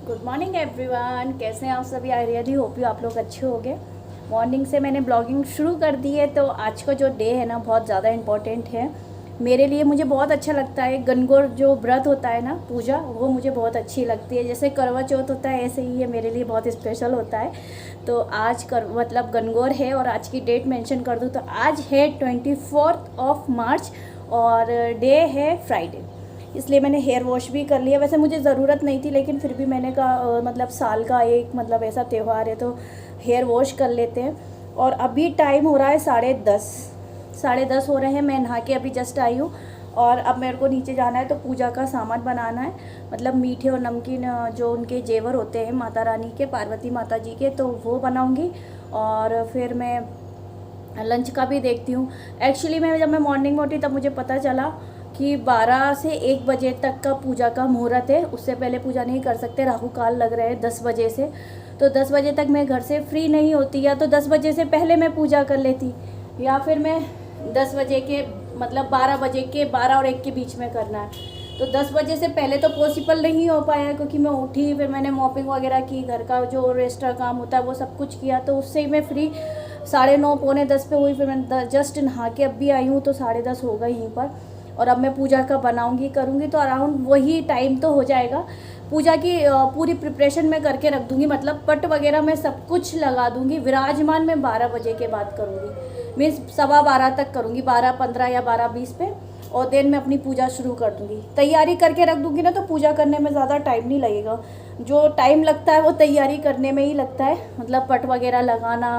Good morning everyone, कैसे हैं आप सभी। आई रियली होप यू आप लोग अच्छे होंगे। मॉर्निंग से मैंने ब्लॉगिंग शुरू कर दी है। तो आज का जो डे है ना बहुत ज़्यादा इम्पोर्टेंट है मेरे लिए। मुझे बहुत अच्छा लगता है गणगौर जो व्रत होता है ना, पूजा, वो मुझे बहुत अच्छी लगती है। जैसे करवा चौथ होता है ऐसे ही ये मेरे लिए बहुत स्पेशल होता है। तो आज मतलब गणगौर है और आज की डेट मेंशन कर दूँ तो आज है 24 मार्च और डे है फ्राइडे। इसलिए मैंने हेयर वॉश भी कर लिया। वैसे मुझे ज़रूरत नहीं थी लेकिन फिर भी मैंने कहा मतलब साल का एक मतलब ऐसा त्यौहार है तो हेयर वॉश कर लेते हैं। और अभी टाइम हो रहा है 10:30, 10:30 हो रहे हैं। मैं नहा के अभी जस्ट आई हूँ और अब मेरे को नीचे जाना है तो पूजा का सामान बनाना है। मतलब मीठे और नमकीन जो उनके जेवर होते हैं माता रानी के, पार्वती माता जी के, तो वो बनाऊँगी। और फिर मैं लंच का भी देखती हूँ। एक्चुअली जब मैं मॉर्निंग में उठी तब मुझे पता चला कि 12 से 1 बजे तक का पूजा का मुहूर्त है। उससे पहले पूजा नहीं कर सकते, राहु काल लग रहे हैं 10 बजे से। तो 10 बजे तक मैं घर से फ्री नहीं होती, या तो 10 बजे से पहले मैं पूजा कर लेती, या फिर मैं 10 बजे के मतलब 12 बजे के 12 और 1 के बीच में करना है। तो 10 बजे से पहले तो पॉसिबल नहीं हो पाया क्योंकि मैं उठी, फिर मैंने मॉपिंग वगैरह की, घर का जो रेस्ट्रा काम होता है वो सब कुछ किया, तो उससे ही मैं फ्री 9:30 पौने 10 पे हुई। फिर मैं जस्ट नहा के अब भी आई हूँ तो 10:30 होगा यहीं पर। और अब मैं पूजा का बनाऊंगी करूँगी तो अराउंड वही टाइम तो हो जाएगा। पूजा की पूरी प्रिपरेशन मैं करके रख दूँगी, मतलब पट वगैरह मैं सब कुछ लगा दूँगी। विराजमान मैं 12 बजे के बाद करूँगी, मीन्स 12:15 तक करूँगी, 12:15 या 12:20 पे। और देन मैं अपनी पूजा शुरू कर दूँगी। तैयारी करके रख दूँगी ना तो पूजा करने में ज़्यादा टाइम नहीं लगेगा। जो टाइम लगता है वो तैयारी करने में ही लगता है, मतलब पट वगैरह लगाना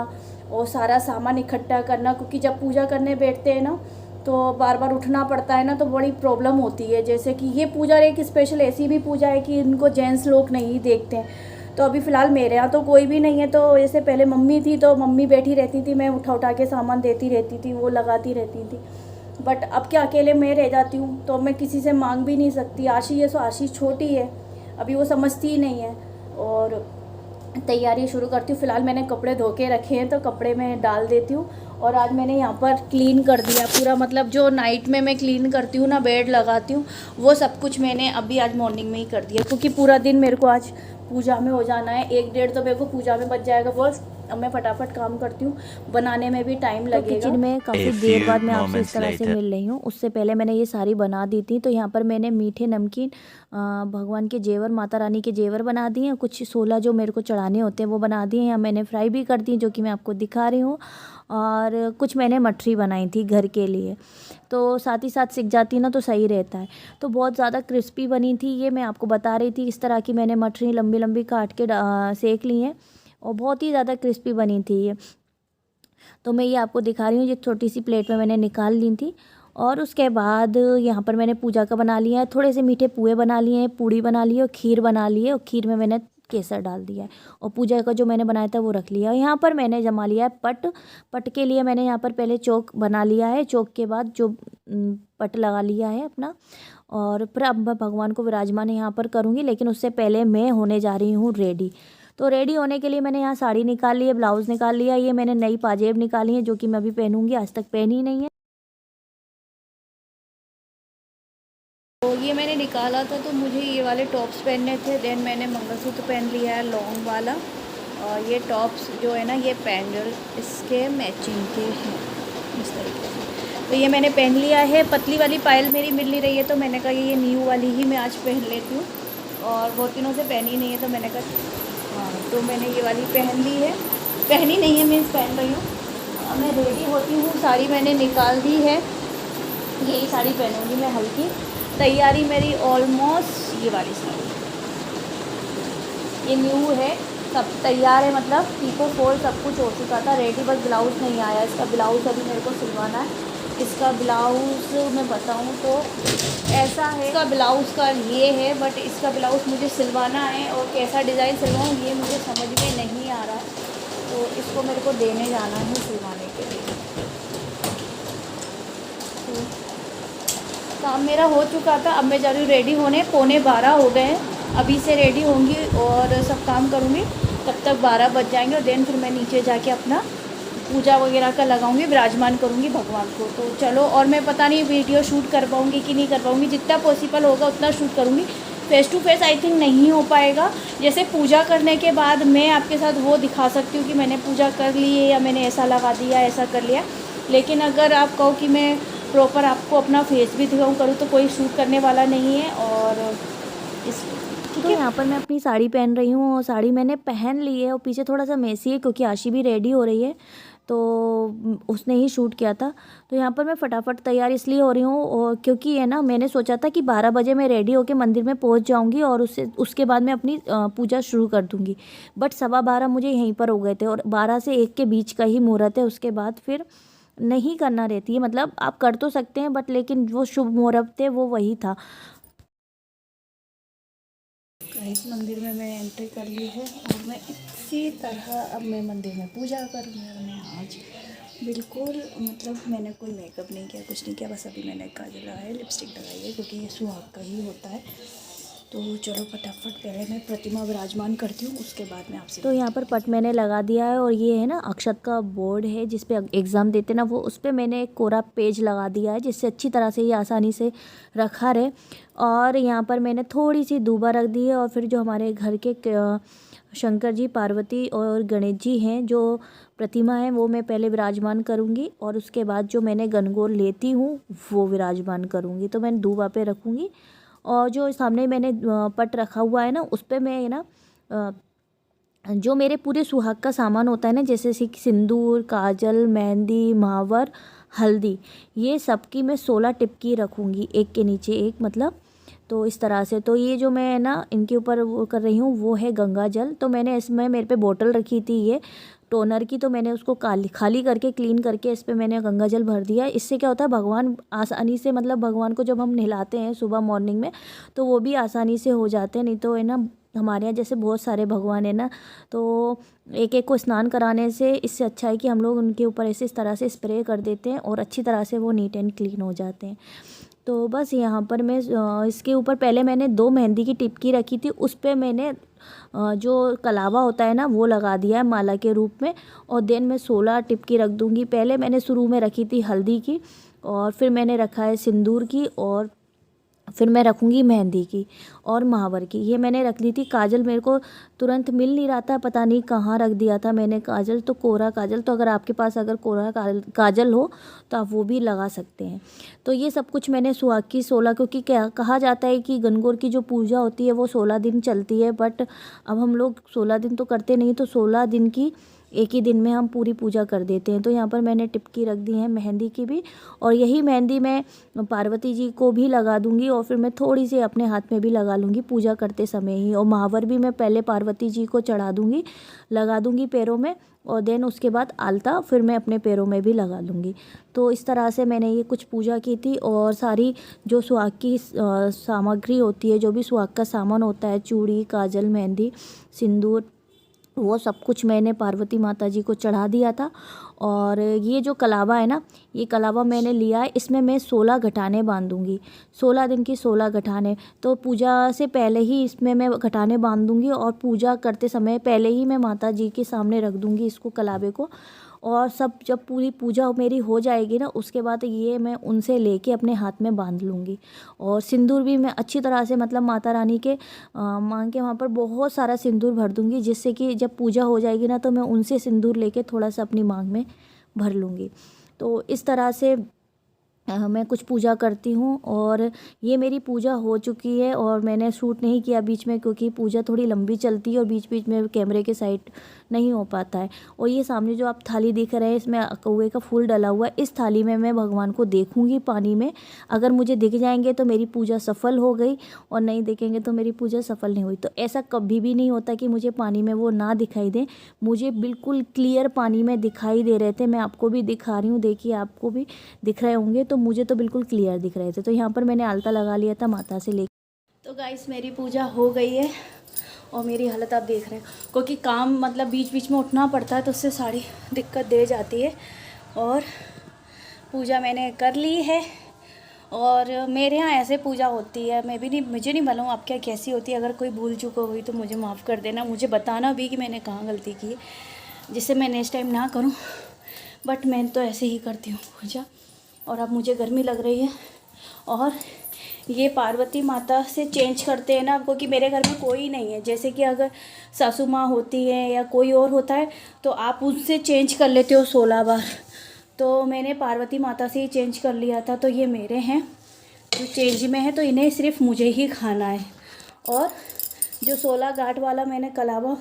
और सारा सामान इकट्ठा करना। क्योंकि जब पूजा करने बैठते हैं ना तो बार बार उठना पड़ता है ना, तो बड़ी प्रॉब्लम होती है। जैसे कि ये पूजा एक स्पेशल ऐसी भी पूजा है कि इनको जेंट्स लोग नहीं देखते हैं। तो अभी फ़िलहाल मेरे यहाँ तो कोई भी नहीं है। तो जैसे पहले मम्मी थी तो मम्मी बैठी रहती थी, मैं उठा उठा के सामान देती रहती थी, वो लगाती रहती थी। बट अब क्या अकेले मैं रह जाती हूँ तो मैं किसी से मांग भी नहीं सकती। आशी है सो आशी छोटी है, अभी वो समझती ही नहीं है। और तैयारी शुरू करती हूँ। फ़िलहाल मैंने कपड़े धो के रखे हैं तो कपड़े मैं डाल देती हूँ। और आज मैंने यहाँ पर क्लीन कर दिया पूरा, मतलब जो नाइट में मैं क्लीन करती हूँ ना, बेड लगाती हूँ, वो सब कुछ मैंने अभी आज मॉर्निंग में ही कर दिया। क्योंकि पूरा दिन मेरे को आज पूजा में हो जाना है, 1 डेढ़ तो मेरे को पूजा में बच जाएगा बस। अब मैं फटाफट काम करती हूँ, बनाने में भी टाइम तो लगेगा। किचन में काफ़ी देर बाद मैं आपसे इस तरह से मिल रही हूँ। उससे पहले मैंने ये सारी बना दी थी। तो यहाँ पर मैंने मीठे नमकीन भगवान के जेवर, माता रानी के जेवर बना दिए हैं। कुछ 16 जो मेरे को चढ़ाने होते हैं वो बना दिए हैं, या मैंने फ्राई भी कर दी जो कि मैं आपको दिखा रही हूँ। और कुछ मैंने मठरी बनाई थी घर के लिए, तो साथ ही साथ सिक जाती ना तो सही रहता है। तो बहुत ज़्यादा क्रिस्पी बनी थी, ये मैं आपको बता रही थी। इस तरह की मैंने मठरी लंबी लंबी काट के सेक ली हैं और बहुत ही ज़्यादा क्रिस्पी बनी थी ये। तो मैं ये आपको दिखा रही हूँ, ये छोटी सी प्लेट में मैंने निकाल ली थी। और उसके बाद यहाँ पर मैंने पूजा का बना लिया है, थोड़े से मीठे पुए बना लिए हैं, पूड़ी बना ली है और खीर बना ली है। और खीर में मैंने केसर डाल दिया है। और पूजा का जो मैंने बनाया था वो रख लिया। और यहाँ पर मैंने जमा लिया है पट। पट के लिए मैंने यहाँ पर पहले चौक बना लिया है, चौक के बाद जो पट लगा लिया है अपना। और फिर अब मैं भगवान को विराजमान यहाँ पर करूँगी, लेकिन उससे पहले मैं होने जा रही हूँ रेडी। तो रेडी होने के लिए मैंने यहाँ साड़ी निकाल ली है, ब्लाउज़ निकाल लिया। ये मैंने नई पाजेब निकाली है जो कि मैं अभी पहनूंगी, आज तक पहनी नहीं है। तो ये मैंने निकाला था तो मुझे ये वाले टॉप्स पहनने थे। देन मैंने मंगलसूत्र पहन लिया है लॉन्ग वाला। और ये टॉप्स जो है ना, ये पैंडल इसके मैचिंग के हैं इस तरीके से। तो ये मैंने पहन लिया है। पतली वाली पायल मेरी मिल नहीं रही है तो मैंने कहा ये न्यू वाली ही मैं आज पहन लेती हूँ। और बहुत दिनों से पहनी नहीं है तो मैंने कहा हाँ, तो मैंने ये वाली पहन ली है। पहनी नहीं है, मीन्स पहन रही हूँ। अब मैं रेडी होती हूँ, साड़ी मैंने निकाल दी है, यही साड़ी पहनूंगी मैं हल्की। तैयारी मेरी ऑलमोस्ट, ये वाली साड़ी ये न्यू है, सब तैयार है, मतलब पीको फॉल सब कुछ हो चुका था रेडी, बस ब्लाउज़ नहीं आया। इसका ब्लाउज़ अभी मेरे को सिलवाना है। इसका ब्लाउज़ मैं बताऊँ तो ऐसा है, इसका ब्लाउज़ का ये है, बट इसका ब्लाउज़ मुझे सिलवाना है। और कैसा डिज़ाइन सिलवाऊँ ये मुझे समझ में नहीं आ रहा है, तो इसको मेरे को देने जाना है सिलवाने के लिए। तो काम मेरा हो चुका था, अब मैं जा रही हूँ रेडी होने। 11:15 हो गए हैं, अभी से रेडी होंगी और सब काम करूँगी, तब तक 12 बज जाएंगे। और देन फिर मैं नीचे जाके अपना पूजा वगैरह का लगाऊंगी, विराजमान करूँगी भगवान को। तो चलो, और मैं पता नहीं वीडियो शूट कर पाऊँगी कि नहीं कर पाऊँगी, जितना पॉसिबल होगा उतना शूट करूँगी। Face to face I think नहीं हो पाएगा। जैसे पूजा करने के बाद मैं आपके साथ वो दिखा सकती हूँ कि मैंने पूजा कर ली है या मैंने ऐसा लगा दिया, ऐसा कर लिया। लेकिन अगर आप कहो कि मैं प्रॉपर आपको अपना फेस भी दिखाऊँ करूँ तो कोई शूट करने वाला नहीं है। और इस तो यहाँ पर मैं अपनी साड़ी पहन रही हूँ और साड़ी मैंने पहन ली है और पीछे थोड़ा सा मेसी है क्योंकि आशी भी रेडी हो रही है, तो उसने ही शूट किया था। तो यहाँ पर मैं फटाफट तैयार इसलिए हो रही हूँ और क्योंकि है ना, मैंने सोचा था कि 12 बजे मैं रेडी होकर मंदिर में पहुँच जाऊँगी और उसके बाद मैं अपनी पूजा शुरू कर दूँगी। बट 12:15 मुझे यहीं पर हो गए थे और 12 से 1 के बीच का ही मुहूर्त है। उसके बाद फिर नहीं करना रहती है, मतलब आप कर तो सकते हैं बट लेकिन वो शुभ मुहूर्त थे वो वही था। इस मंदिर में मैं एंट्री कर ली है और मैं इसी तरह अब मैं मंदिर में पूजा करूँगी। और मैं आज बिल्कुल मतलब मैंने कोई मेकअप नहीं किया, कुछ नहीं किया, बस अभी मैंने काजल लगाया, लिपस्टिक लगाई है क्योंकि ये सुहाग का ही होता है। तो चलो फटाफट पहले मैं प्रतिमा विराजमान करती हूँ, उसके बाद मैं आपसे। तो यहाँ पर पट मैंने लगा दिया है और ये है ना अक्षत का बोर्ड है जिस पे एग्ज़ाम देते ना, वो उस पर मैंने एक कोरा पेज लगा दिया है जिससे अच्छी तरह से ये आसानी से रखा रहे। और यहाँ पर मैंने थोड़ी सी दूबा रख दी है और फिर जो हमारे घर के शंकर जी, पार्वती और गणेश जी हैं जो प्रतिमा है वो मैं पहले विराजमान करूँगी और उसके बाद जो मैंने गणगौर लेती हूँ वो विराजमान करूँगी। तो मैं दूबा पे रखूँगी और जो सामने मैंने पट रखा हुआ है ना उस पर मैं ना जो मेरे पूरे सुहाग का सामान होता है ना, जैसे सिंदूर, काजल, मेहंदी, महावर, हल्दी, ये सब की मैं 16 टिपकी रखूँगी, एक के नीचे एक, मतलब तो इस तरह से। तो ये जो मैं ना इनके ऊपर वो कर रही हूँ वो है गंगा जल। तो मैंने इसमें मेरे पे बोतल रखी थी ये टोनर की, तो मैंने उसको खाली करके क्लीन करके इस पर मैंने गंगा जल भर दिया। इससे क्या होता है, भगवान आसानी से, मतलब भगवान को जब हम नहलाते हैं सुबह मॉर्निंग में तो वो भी आसानी से हो जाते हैं। नहीं तो है ना, हमारे यहाँ जैसे बहुत सारे भगवान है ना, तो एक एक को स्नान कराने से इससे अच्छा है कि हम लोग उनके ऊपर ऐसे इस तरह से स्प्रे कर देते हैं और अच्छी तरह से वो नीट एंड क्लीन हो जाते हैं। तो बस यहाँ पर मैं इसके ऊपर पहले मैंने 2 मेहंदी की टिपकी रखी थी, उस पर मैंने जो कलावा होता है ना वो लगा दिया है माला के रूप में। और देन मैं 16 टिपकी रख दूँगी। पहले मैंने शुरू में रखी थी हल्दी की और फिर मैंने रखा है सिंदूर की और फिर मैं रखूँगी मेहंदी की और महावर की। ये मैंने रख दी थी। काजल मेरे को तुरंत मिल नहीं रहा था, पता नहीं कहाँ रख दिया था मैंने काजल, तो कोरा काजल। तो अगर आपके पास अगर कोरा काजल हो तो आप वो भी लगा सकते हैं। तो ये सब कुछ मैंने सुहाग की 16, क्योंकि क्या कहा जाता है कि गणगौर की जो पूजा होती है वो 16 दिन चलती है, बट अब हम लोग 16 दिन तो करते नहीं, तो 16 दिन की एक ही दिन में हम पूरी पूजा कर देते हैं। तो यहाँ पर मैंने टिपकी रख दी है मेहंदी की भी, और यही मेहंदी मैं पार्वती जी को भी लगा दूंगी और फिर मैं थोड़ी सी अपने हाथ में भी लगा लूँगी पूजा करते समय ही। और महावर भी मैं पहले पार्वती जी को चढ़ा दूँगी, लगा दूँगी पैरों में, और देन उसके बाद आलता फिर मैं अपने पैरों में भी लगा लूँगी। तो इस तरह से मैंने ये कुछ पूजा की थी। और सारी जो सुहाग की सामग्री होती है, जो भी सुहाग का सामान होता है, चूड़ी, काजल, मेहंदी, सिंदूर, वो सब कुछ मैंने पार्वती माता जी को चढ़ा दिया था। और ये जो कलावा है ना, ये कलावा मैंने लिया है, इसमें मैं 16 गठाने बांधूंगी, 16 दिन की 16 गठाने। तो पूजा से पहले ही इसमें मैं गठाने बांध दूंगी और पूजा करते समय पहले ही मैं माता जी के सामने रख दूंगी इसको, कलावे को। और सब जब पूरी पूजा मेरी हो जाएगी ना, उसके बाद ये मैं उनसे लेके अपने हाथ में बांध लूँगी। और सिंदूर भी मैं अच्छी तरह से, मतलब माता रानी के मांग के वहाँ पर बहुत सारा सिंदूर भर दूँगी, जिससे कि जब पूजा हो जाएगी ना तो मैं उनसे सिंदूर लेके थोड़ा सा अपनी मांग में भर लूँगी। तो इस तरह से मैं कुछ पूजा करती हूँ। और ये मेरी पूजा हो चुकी है और मैंने शूट नहीं किया बीच में, क्योंकि पूजा थोड़ी लंबी चलती है और बीच बीच में कैमरे के साइड नहीं हो पाता है। और ये सामने जो आप थाली देख रहे हैं, इसमें कौवे का फूल डला हुआ है। इस थाली में मैं भगवान को देखूंगी पानी में, अगर मुझे दिख जाएंगे तो मेरी पूजा सफल हो गई, और नहीं दिखेंगे तो मेरी पूजा सफल नहीं हुई। तो ऐसा कभी भी नहीं होता कि मुझे पानी में वो ना दिखाई दे, मुझे बिल्कुल क्लियर पानी में दिखाई दे रहे थे। मैं आपको भी दिखा रही हूँ, देखिए आपको भी दिख रहे होंगे। तो मुझे तो बिल्कुल क्लियर दिख रहे थे। तो यहाँ पर मैंने आलता लगा लिया था माता से लेकर। तो गाइस मेरी पूजा हो गई है और मेरी हालत आप देख रहे हैं, क्योंकि काम मतलब बीच बीच में उठना पड़ता है तो उससे सारी दिक्कत दे जाती है। और पूजा मैंने कर ली है और मेरे यहाँ ऐसे पूजा होती है। मुझे नहीं मालूम आपके यहाँ कैसी होती है। अगर कोई भूल चूक हुई तो मुझे माफ़ कर देना, मुझे बताना भी कि मैंने कहाँ गलती की है, जिससे मैं नेक्स्ट टाइम ना करूँ। बट मैं तो ऐसे ही करती हूँ पूजा। और अब मुझे गर्मी लग रही है और ये पार्वती माता से चेंज करते हैं ना, क्योंकि मेरे घर में कोई नहीं है। जैसे कि अगर सासू माँ होती है या कोई और होता है तो आप उससे चेंज कर लेते हो 16 बार, तो मैंने पार्वती माता से ही चेंज कर लिया था। तो ये मेरे हैं जो चेंज में है, तो इन्हें सिर्फ मुझे ही खाना है। और जो 16 गांठ वाला मैंने कलावा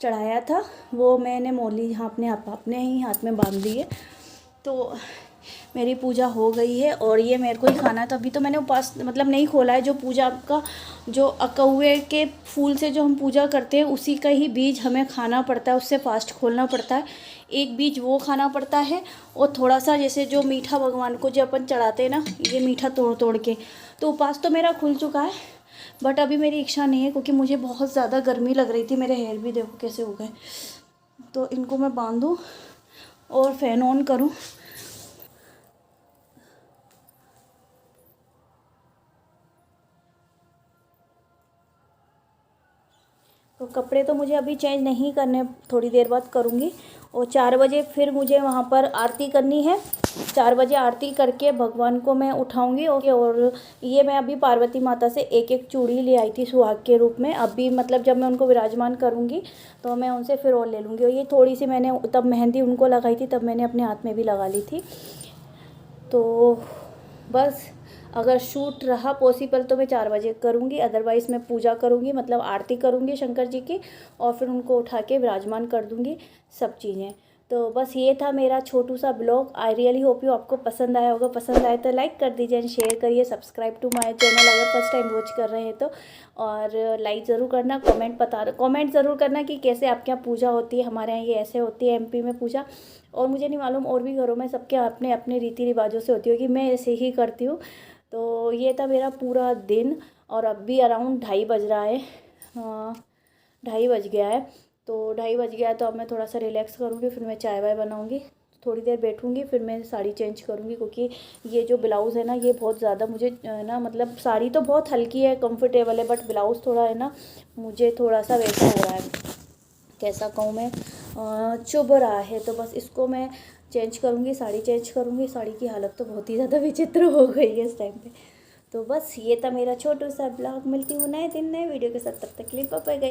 चढ़ाया था वो मैंने मोली यहाँ अपने ही हाथ में बांध दी है। तो मेरी पूजा हो गई है और ये मेरे को ही खाना था। अभी तो मैंने उपास मतलब नहीं खोला है। जो पूजा का जो अकौवे के फूल से जो हम पूजा करते हैं उसी का ही बीज हमें खाना पड़ता है, उससे फास्ट खोलना पड़ता है। एक बीज वो खाना पड़ता है और थोड़ा सा जैसे जो मीठा भगवान को जो अपन चढ़ाते हैं ना, ये मीठा तोड़ तोड़ के। तो उपास तो मेरा खुल चुका है, बट अभी मेरी इच्छा नहीं है क्योंकि मुझे बहुत ज़्यादा गर्मी लग रही थी। मेरे हेयर भी देखो कैसे हो गए। तो इनको मैं बांधूँ और फ़ैन ऑन करूँ। तो कपड़े तो मुझे अभी चेंज नहीं करने, थोड़ी देर बाद करूँगी। और 4 बजे फिर मुझे वहाँ पर आरती करनी है। 4 बजे आरती करके भगवान को मैं उठाऊँगी। और ये मैं अभी पार्वती माता से एक एक चूड़ी ले आई थी सुहाग के रूप में। अभी मतलब जब मैं उनको विराजमान करूँगी तो मैं उनसे फिर और ले लूँगी। और ये थोड़ी सी मैंने तब मेहंदी उनको लगाई थी, तब मैंने अपने हाथ में भी लगा ली थी। तो बस अगर शूट रहा पॉसिबल तो मैं 4 बजे करूँगी, अदरवाइज़ मैं पूजा करूँगी, मतलब आरती करूँगी शंकर जी की, और फिर उनको उठा के विराजमान कर दूँगी सब चीज़ें। तो बस ये था मेरा छोटू सा blog. I really hope you आपको पसंद आया होगा। पसंद आए तो लाइक कर दीजिए एंड शेयर करिए, सब्सक्राइब टू माय चैनल अगर फर्स्ट टाइम वॉच कर रहे हैं तो। और लाइक ज़रूर करना, कमेंट ज़रूर करना कि कैसे आपके यहाँ पूजा होती है। हमारे यहाँ ये ऐसे होती है MP में पूजा, और मुझे नहीं मालूम और भी घरों में सबके अपने अपने रीति रिवाजों से होती होगी, मैं ऐसे ही करती हूँ। तो ये था मेरा पूरा दिन, और अब भी अराउंड 2:30 बज रहा है। 2:30 बज गया है। तो 2:30 बज गया है तो अब मैं थोड़ा सा रिलैक्स करूँगी, फिर मैं चाय वाय बनाऊँगी, थोड़ी देर बैठूँगी, फिर मैं साड़ी चेंज करूँगी। क्योंकि ये जो ब्लाउज़ है ना ये बहुत ज़्यादा मुझे ना, मतलब साड़ी तो बहुत हल्की है, कंफर्टेबल है, बट ब्लाउज़ थोड़ा है ना मुझे थोड़ा सा वैसा हो रहा है, कैसा कहूँ मैं, चुभ रहा है। तो बस इसको मैं चेंज करूँगी, साड़ी चेंज करूँगी। साड़ी की हालत तो बहुत ही ज़्यादा विचित्र हो गई है इस टाइम पे। तो बस ये था मेरा छोटू सा ब्लॉग। मिलती हूँ नए दिन नए वीडियो के साथ, तब तक के लिए बाय बाय गाइस।